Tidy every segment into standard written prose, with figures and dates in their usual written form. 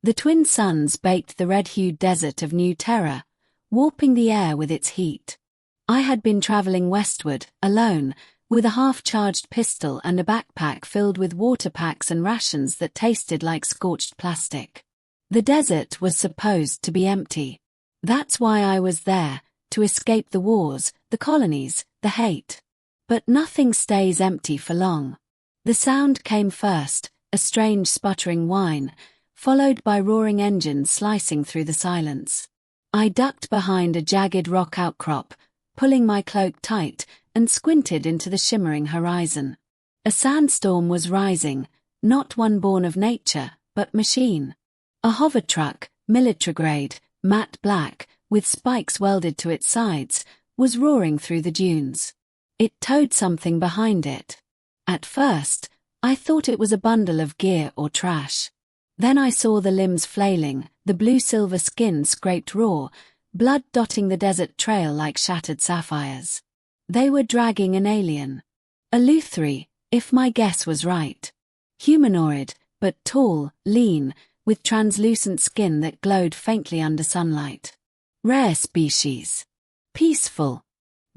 The twin suns baked the red-hued desert of New Terra, warping the air with its heat. I had been traveling westward, alone, with a half-charged pistol and a backpack filled with water packs and rations that tasted like scorched plastic. The desert was supposed to be empty. That's why I was there, to escape the wars, the colonies, the hate. But nothing stays empty for long. The sound came first, a strange sputtering whine, followed by roaring engines slicing through the silence. I ducked behind a jagged rock outcrop, pulling my cloak tight, and squinted into the shimmering horizon. A sandstorm was rising, not one born of nature, but machine. A hover truck, military-grade, matte black, with spikes welded to its sides, was roaring through the dunes. It towed something behind it. At first, I thought it was a bundle of gear or trash. Then I saw the limbs flailing, the blue-silver skin scraped raw, blood dotting the desert trail like shattered sapphires. They were dragging an alien. A Luthri, if my guess was right. Humanoid, but tall, lean, with translucent skin that glowed faintly under sunlight. Rare species. Peaceful.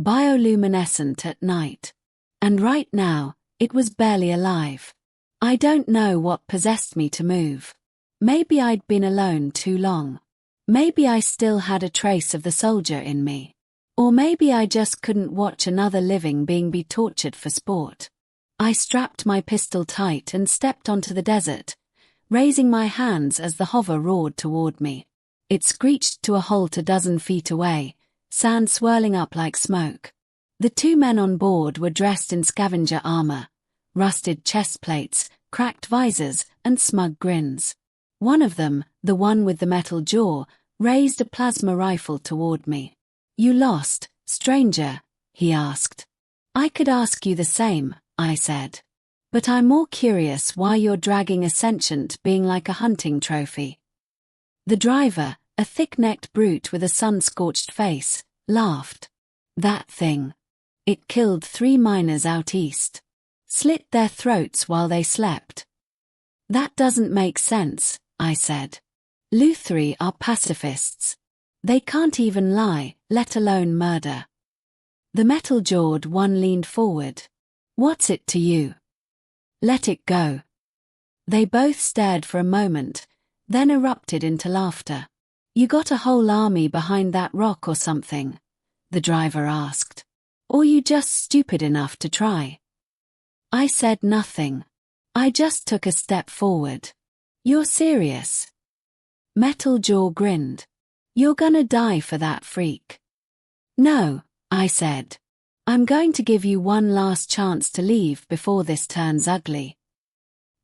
Bioluminescent at night. And right now, it was barely alive. I don't know what possessed me to move. Maybe I'd been alone too long. Maybe I still had a trace of the soldier in me. Or maybe I just couldn't watch another living being be tortured for sport. I strapped my pistol tight and stepped onto the desert, raising my hands as the hover roared toward me. It screeched to a halt a dozen feet away, sand swirling up like smoke. The two men on board were dressed in scavenger armor, rusted chest plates, cracked visors, and smug grins. One of them, the one with the metal jaw, raised a plasma rifle toward me. "You lost, stranger?" he asked. "I could ask you the same," I said. "But I'm more curious why you're dragging a sentient being like a hunting trophy." The driver, a thick-necked brute with a sun-scorched face, laughed. "That thing. It killed 3 miners out east. Slit their throats while they slept." "That doesn't make sense," I said. "Luthri are pacifists. They can't even lie, let alone murder." The metal-jawed one leaned forward. "What's it to you?" "Let it go." They both stared for a moment, then erupted into laughter. "You got a whole army behind that rock or something?" the driver asked. "Or you just stupid enough to try?" I said nothing. I just took a step forward. "You're serious?" Metal Jaw grinned. "You're gonna die for that freak." "No," I said. "I'm going to give you one last chance to leave before this turns ugly."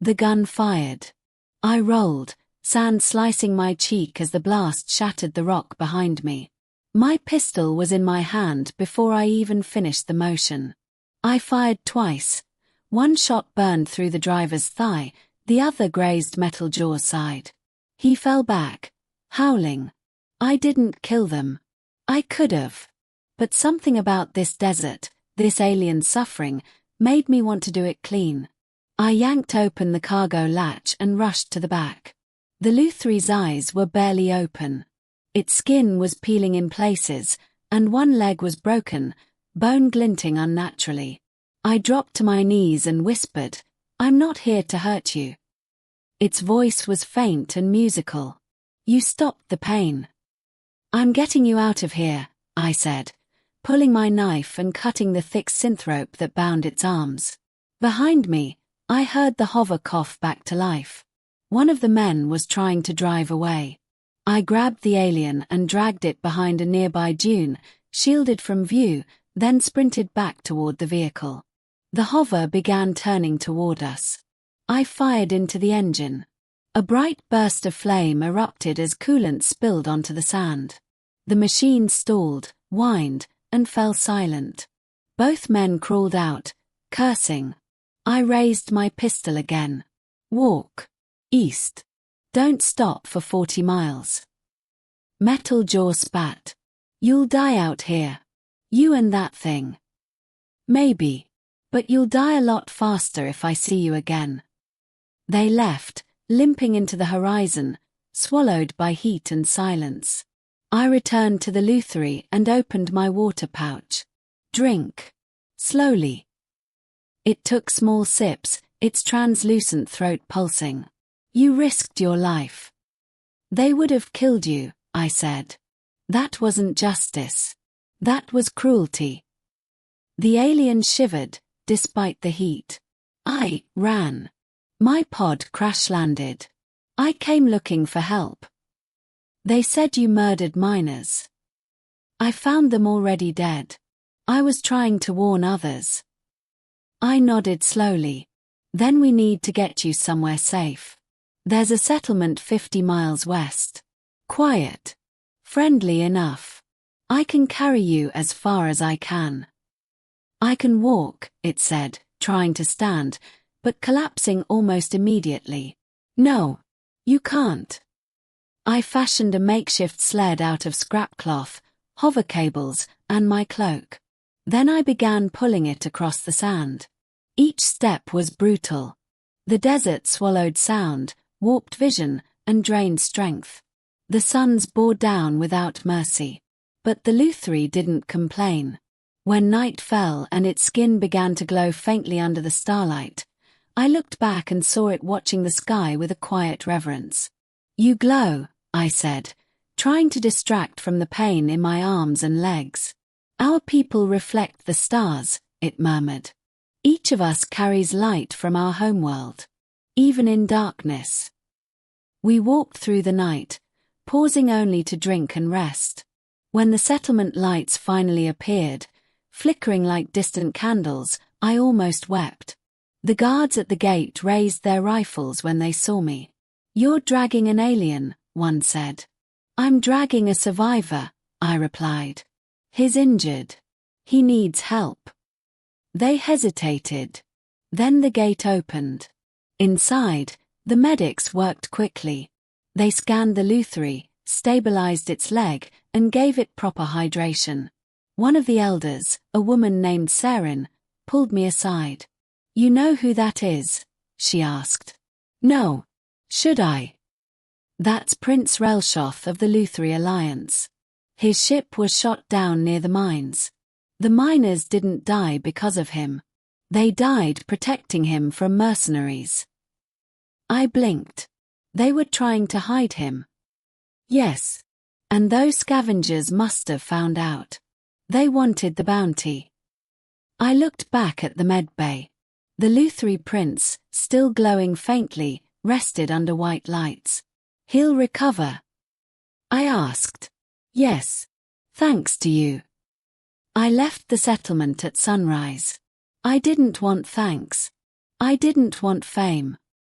The gun fired. I rolled, sand slicing my cheek as the blast shattered the rock behind me. My pistol was in my hand before I even finished the motion. I fired twice. One shot burned through the driver's thigh, the other grazed Metal Jaw's side. He fell back, howling. I didn't kill them. I could've. But something about this desert, this alien suffering, made me want to do it clean. I yanked open the cargo latch and rushed to the back. The Luthri's eyes were barely open. Its skin was peeling in places, and one leg was broken, bone glinting unnaturally. I dropped to my knees and whispered, "I'm not here to hurt you." Its voice was faint and musical. "You stopped the pain." "I'm getting you out of here," I said, pulling my knife and cutting the thick synth rope that bound its arms. Behind me, I heard the hover cough back to life. One of the men was trying to drive away. I grabbed the alien and dragged it behind a nearby dune, shielded from view, then sprinted back toward the vehicle. The hover began turning toward us. I fired into the engine. A bright burst of flame erupted as coolant spilled onto the sand. The machine stalled, whined, and fell silent. Both men crawled out, cursing. I raised my pistol again. "Walk. East. Don't stop for 40 miles. Metal Jaw spat. "You'll die out here. You and that thing." "Maybe. But you'll die a lot faster if I see you again." They left, limping into the horizon, swallowed by heat and silence. I returned to the Lutherie and opened my water pouch. Drink. Slowly. It took small sips, its translucent throat pulsing. You risked your life. They would have killed you, I said. That wasn't justice. That was cruelty. The alien shivered, despite the heat. I ran. My pod crash-landed. I came looking for help. They said you murdered miners. I found them already dead. I was trying to warn others. I nodded slowly. Then we need to get you somewhere safe. There's a settlement 50 miles west. Quiet. Friendly enough. I can carry you as far as I can. I can walk, it said, trying to stand, but collapsing almost immediately. No, you can't. I fashioned a makeshift sled out of scrap cloth, hover cables, and my cloak. Then I began pulling it across the sand. Each step was brutal. The desert swallowed sound, warped vision, and drained strength. The suns bore down without mercy. But the Lutherie didn't complain. When night fell and its skin began to glow faintly under the starlight, I looked back and saw it watching the sky with a quiet reverence. You glow, I said, trying to distract from the pain in my arms and legs. Our people reflect the stars, it murmured. Each of us carries light from our homeworld, even in darkness. We walked through the night, pausing only to drink and rest. When the settlement lights finally appeared, flickering like distant candles, I almost wept. The guards at the gate raised their rifles when they saw me. You're dragging an alien, one said. I'm dragging a survivor, I replied. He's injured. He needs help. They hesitated. Then the gate opened. Inside, the medics worked quickly. They scanned the Lutherie, stabilized its leg, and gave it proper hydration. One of the elders, a woman named Sarin, pulled me aside. You know who that is? She asked. No. Should I? That's Prince Relshoth of the Lutherie Alliance. His ship was shot down near the mines. The miners didn't die because of him. They died protecting him from mercenaries. I blinked. They were trying to hide him. Yes. And those scavengers must have found out. They wanted the bounty. I looked back at the medbay. The Lutherie prince, still glowing faintly, rested under white lights. He'll recover. I asked. Yes. Thanks to you. I left the settlement at sunrise. I didn't want thanks. I didn't want fame.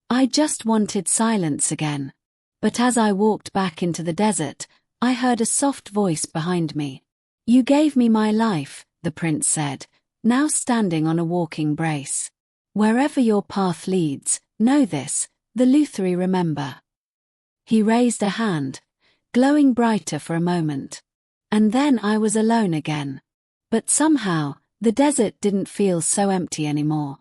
I just wanted silence again. But as I walked back into the desert, I heard a soft voice behind me. You gave me my life, the prince said, now standing on a walking brace. Wherever your path leads, know this, the Lutherie remember. He raised a hand, glowing brighter for a moment. And then I was alone again. But somehow, the desert didn't feel so empty anymore.